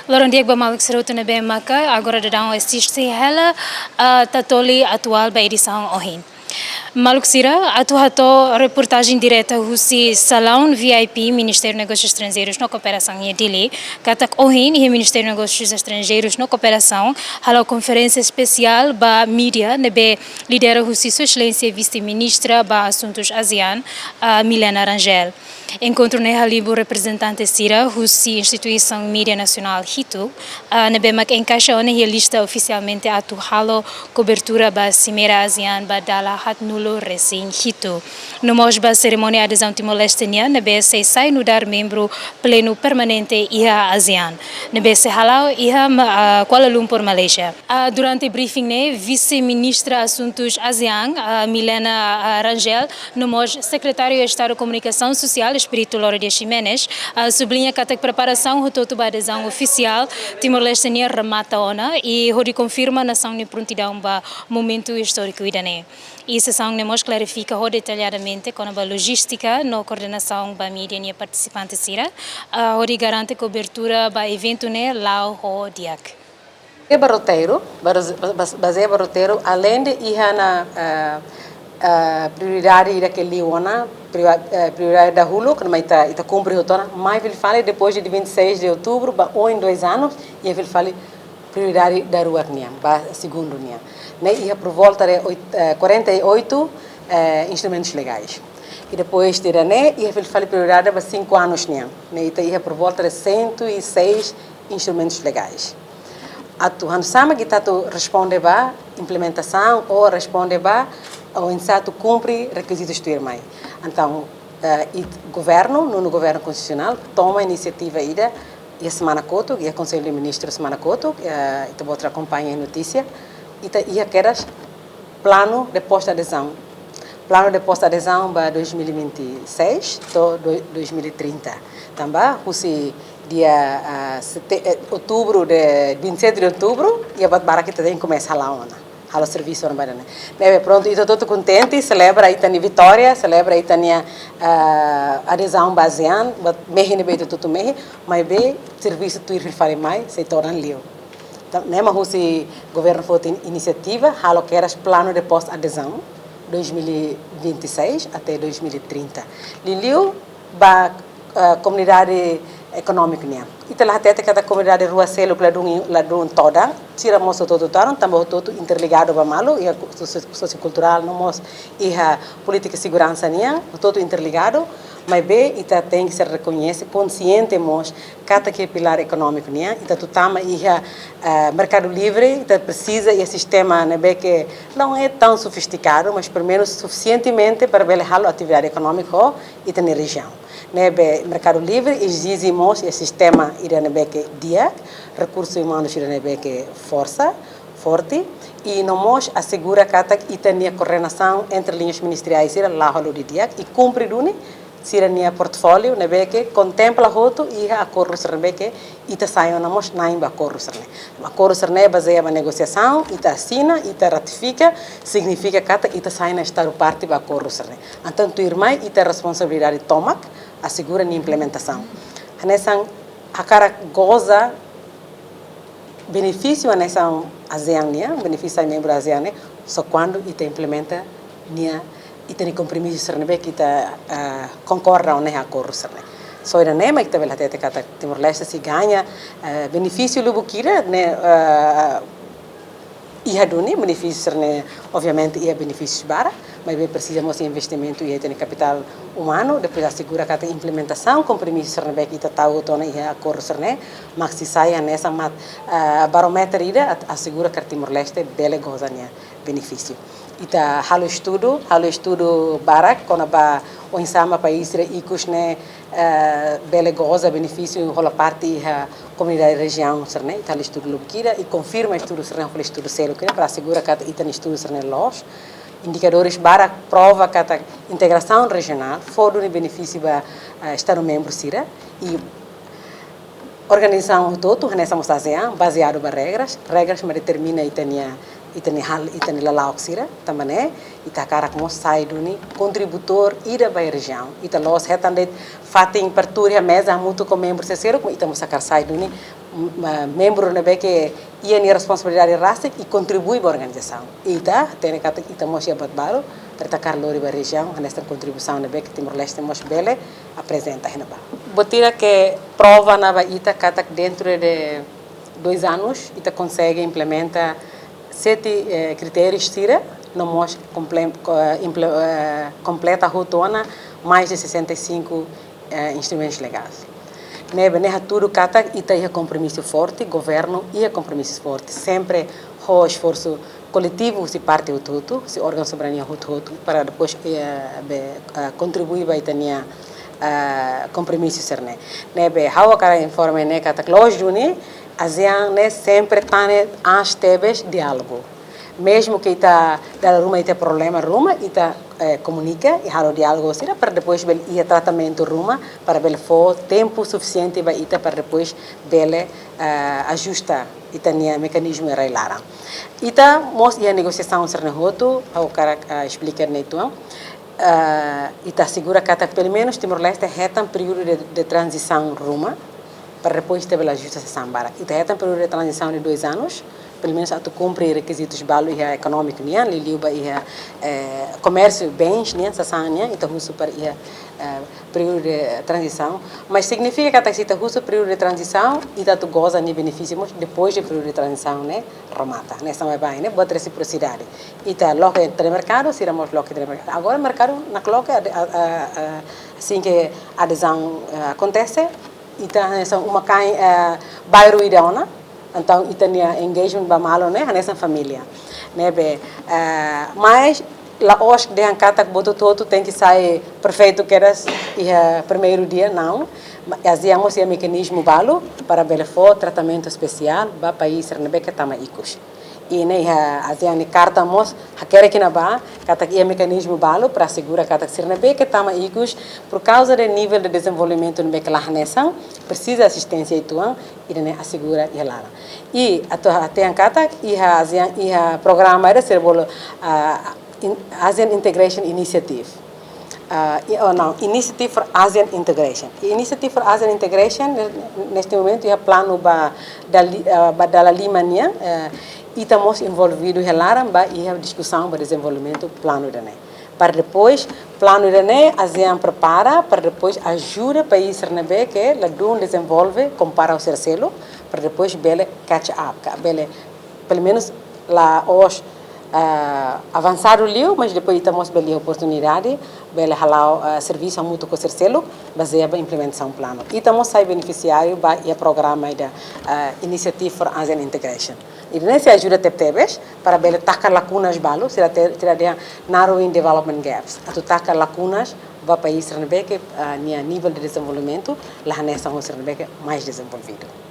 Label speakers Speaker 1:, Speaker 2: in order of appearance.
Speaker 1: Laron Diego Malik Seruto na bem maka agora dadão assiste ela tatoli atual ba edição ohin. Maluk Sira, atuato reportagem direta Russi Salão VIP Ministério de Negócios Estrangeiros na cooperação e dele, Katak Ohin e Ministério de Negócios Estrangeiros na cooperação, a conferência especial ba mídia nebe lidera Russi Sua Excelência Vice-Ministra ba Assuntos ASEAN, Milena Rangel. Encontro na Halibo representante Sira, Russi Instituição Mídia Nacional HITU, nebe mak encaixa onde lista oficialmente atualo cobertura ba Cimeira ASEAN ba dala hat nulo recém HITU. No mosba cerimônia adesão Timor-Leste nebe se sai no dar membro pleno permanente IHA ASEAN. Nebe se halau IHA Kuala Lumpur, Malaysia. Durante o briefing vice-ministra Assuntos ASEAN, Milena Rangel, no mos secretário de Estado de Comunicação Social Espírito Loura de Ximenes, sublinha que a preparação do adesão oficial Timor-Leste remata ona e onde confirma a nação de prontidão para momento histórico idane. E a sessão nemos clarifica detalhadamente com a logística na coordenação da mídia e participantes sira, onde garante cobertura para evento lá o diak.
Speaker 2: Baseia roteiro, além de ir na prioridade daquele ano, prioridade da Hulu, que não está cumprindo toda, mas ele fala depois de 26 de outubro, ou em 2 anos, e ele fala prioridade da rua segundo nia. E por volta de 48 instrumentos legais. E depois de e ele fala prioridade para 5 anos nia. E por volta de 106 instrumentos legais. A tu sama que está responde para implementação ou responde para o insato cumpre requisitos do irmão. Então, o governo, no governo constitucional, toma a iniciativa ida e a semana coto, e a Conselho de Ministros semana coto, e outra acompanha a notícia, e a quedas plano de post-adesão. Plano de post-adesão para 2026 até 2030. Também, dia outubro de 27 de outubro, e a batbara que tem começa lá ona. Halo serviço na barana. Bem, pronto, estou todo contente, celebra a Itani vitória, celebra a Itani adesão basean, mehe ne beito tudo mehe, mas bem serviço tu ir fale mais, se torna lio. Né, mas o governo foi iniciativa, halo que era plano de pós-adesão 2026 até 2030. Liliu ba comunidade econômica nia. Ita lah tete kata comunidade rua selo ladun toda, tira moço todo taran, também todo interligado ba malo, e a sociocultural no mos e a política de segurança nia, todo interligado, mas bem ita tem que ser reconhece consciente mos kata que pilar econômico nia, ita tutama e a mercado livre, ita precisa e sistema nebe que não é tão sofisticado, mas pelo menos suficientemente para ver a atividade econômica ita na região. Nebe mercado livre exigimos o sistema iranebe que dia recursos humanos iranebe que força forte e nós assegura que tem coordenação entre linhas ministeriais e lá holo de dia e cumpre dune sirania portfólio nebe que contempla hoto e acordos nebe que ita saio namos naim acordos ne acordos ne baseia na negociação ita assina ita ratifica significa que ita sai na estar parte ba acordos ne então tu irmã ita responsabilidade toma assegura a implementação. Nessa a cara goza benefício nessa ASEAN, benefício ao membro ASEAN, só quando ita implementa nia ita ni compromisso serne que ita concorda ou não acordo serne. Só era nem mas também até que Timor-Leste se ganha benefício lubukira né e aduni benefício serne obviamente é benefício bara mas bem precisamos de investimento e de capital humano, depois assegura que a implementação, compromisso serne que está autona e acordo serne, mas se saia nessa barometro ida assegura que Timor-Leste bele goza né benefício. Ita halo estudo barak quando ba o insama país e cusne bele goza benefício rola parte a comunidade região serne ita estudo lukira e confirma estudo serne o estudo selo que para assegurar que ita estudo serne los indicadores para prova que a integração regional for de benefício para Estado membro sira e organização todo nessa ASEAN baseado em regras mas determina itani lalau sira também ita cara como sai do contributor ida para a região ita los hetande fatin pertura mesa muito com membro terceiro ita sacar sai do membro na que ia a responsabilidade raça e contribui para a organização. E tem que ter mocha batbaro para atacar lori para a região, nesta contribuição na que Timor-Leste mocha bele apresenta na ba. Botira que prova na ita kata dentro de 2 anos ita consegue implementar 7 critérios tira no mocha completa a rotona mais de 65 instrumentos legais. Nebe tudo kata ita é compromisso forte, governo e compromisso forte, sempre o esforço coletivo se parte o tudo, se órgão soberania o tudo para depois contribuir para itania compromisso ser né. Nebe hawa cara informe né kata lógico né, ASEAN né sempre tá né as tebes diálogo. Mesmo que ita da ruma ita problema ruma ita comunica e halo diálogo será para depois bel ia tratamento ruma para bel for tempo suficiente para ita para depois bele ajusta ita nia mecanismo era lara ita mos ia negociação ser nehoto ao cara explicar neto ita segura que até pelo menos Timor-Leste retam período de transição ruma para depois ter bela ajusta se sambara ita retam período de transição de 2 anos pelo menos a tu cumprir requisitos balo e econômico nia liliuba e comércio bens nia sasanya então isso para período de transição mas significa que a taxita russo período de transição e tu goza de benefícios depois do período de transição né remata nessa é bem né boa reciprocidade e tá logo entre mercado se ramos logo entre mercado agora mercado na coloca assim que a adesão acontece e tá nessa uma cai bairro ideona então itania engagement ba malo né nessa família né be mas lá hoje de ancata que botou todo tem que sair perfeito que era e primeiro dia não fazíamos esse mecanismo balo para belefo tratamento especial para país né que tama icos e né fazíamos carta mos quer que na ba kata que mecanismo balo para assegurar kata ser né que tama icos por causa do nível de desenvolvimento no que lá nessa precisa assistência e tuan e né assegura e lá e até ancata e programa era ser bolo ASEAN Integration Initiative. Initiative for ASEAN Integration. Initiative for ASEAN Integration, neste momento, é plano da Limania e estamos envolvidos em discussão para desenvolvimento do plano da NE. Para depois, plano da NE, a ASEAN prepara, para depois ajuda o país que lá desenvolve, compara o Cercelo, para depois bele catch up, bele, pelo menos lá hoje, avançar o liu, mas depois estamos bem a oportunidade, bem halau serviço mútuo com o Cercelo, baseado na implementação do plano. E estamos sai beneficiário do programa da Initiative for ASEAN Integration. E nessa ajuda tebes para bem tacar lacunas balo, será ter narrowing development gaps, a tacar lacunas para país que nível de desenvolvimento lá nessa mais desenvolvido.